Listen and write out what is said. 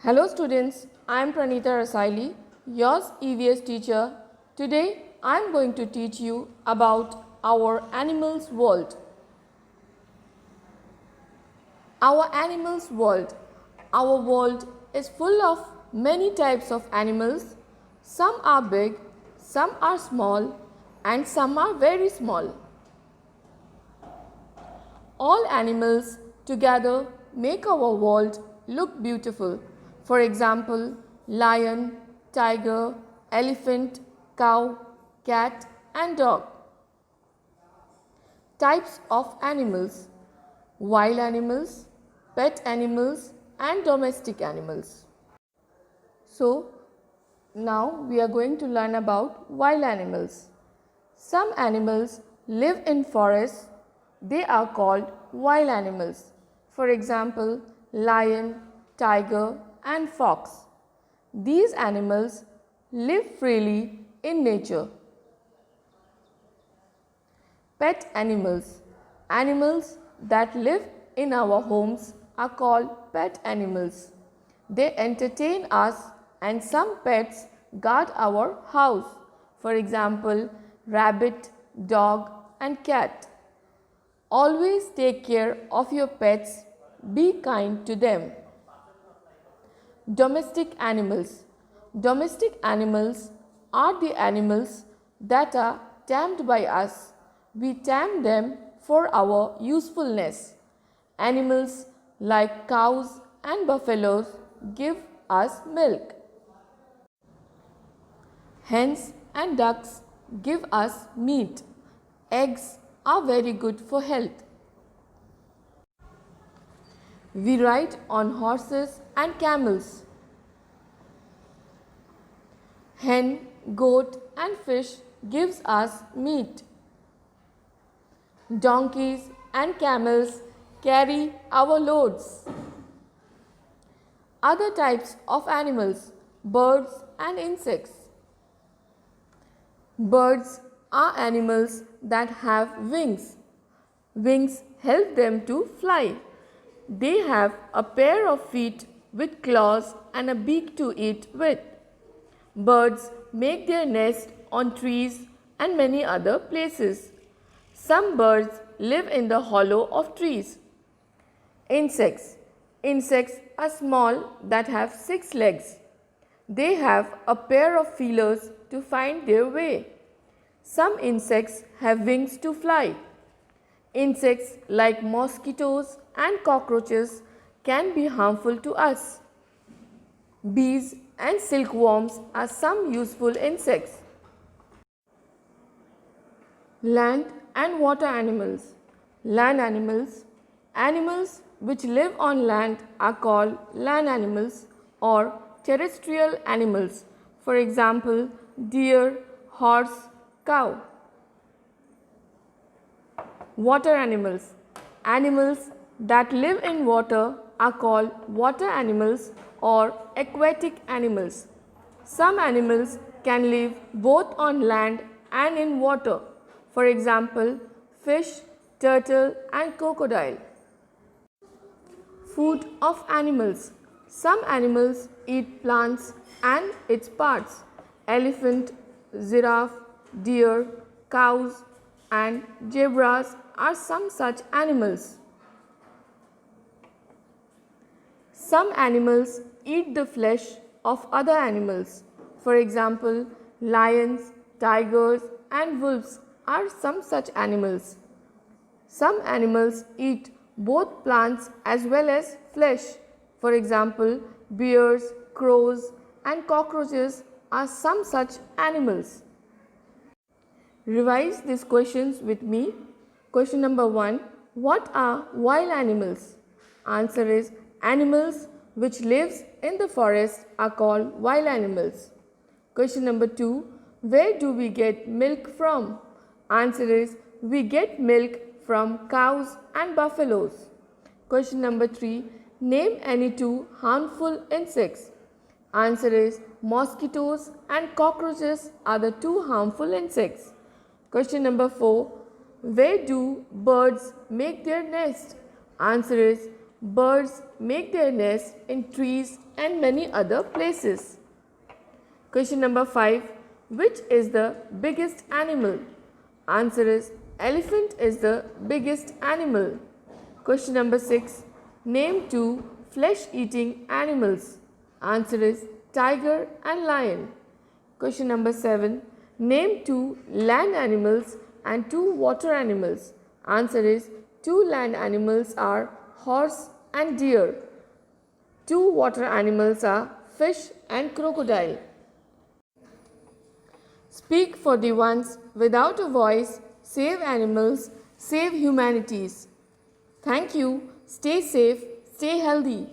Hello students, I am Pranita Rasaili, yours EVS teacher. Today I am going to teach you about our animals world. Our animals world. Our world is full of many types of animals. Some are big, some are small, and some are very small. All animals together make our world look beautiful. For example, lion, tiger, elephant, cow, cat and dog. Types of animals: wild animals, pet animals and domestic animals. So, now we are going to learn about wild animals. Some animals live in forests. They are called wild animals. For example, lion, tiger and fox. These animals live freely in nature. Pet animals. Animals that live in our homes are called pet animals. They entertain us and some pets guard our house. For example, rabbit, dog and cat. Always take care of your pets. Be kind to them. Domestic animals. Domestic animals are the animals that are tamed by us. We tame them for our usefulness. Animals like cows and buffaloes give us milk. Hens and ducks give us meat. Eggs are very good for health. We ride on horses and camels. Hen, goat and fish gives us meat. Donkeys and camels carry our loads. Other types of animals: birds and insects. Birds are animals that have wings. Wings help them to fly. They have a pair of feet with claws and a beak to eat with. Birds make their nest on trees and many other places. Some birds live in the hollow of trees. Insects. Insects are small that have 6 legs. They have a pair of feelers to find their way. Some insects have wings to fly. Insects like mosquitoes and cockroaches can be harmful to us. Bees and silkworms are some useful insects. Land and water animals. Land animals. Animals which live on land are called land animals or terrestrial animals. For example, deer, horse, cow. Water animals. Animals that live in water are called water animals or aquatic animals. Some animals can live both on land and in water. For example, fish, turtle and crocodile. Food of animals. Some animals eat plants and its parts. Elephant, giraffe, deer, cows and zebras are some such animals. Some animals eat the flesh of other animals. For example, lions, tigers and wolves are some such animals. Some animals eat both plants as well as flesh. For example, bears, crows and cockroaches are some such animals. Revise these questions with me. Question number 1. What are wild animals? Answer is animals which lives in the forest are called wild animals. Question number 2. Where do we get milk from? Answer is we get milk from cows and buffaloes. Question number 3. Name any 2 harmful insects. Answer is mosquitoes and cockroaches are the 2 harmful insects. Question number 4. Where do birds make their nest? Answer is Birds make their nests in trees and many other places. Question number 5. Which is the biggest animal? Answer is elephant is the biggest animal. Question number 6. Name two flesh-eating animals. Answer is tiger and lion. Question number 7. Name two land animals and two water animals. Answer is two land animals are horse and deer. Two water animals are fish and crocodile. Speak for the ones without a voice, save animals, save humanities. Thank you. Stay safe, stay healthy.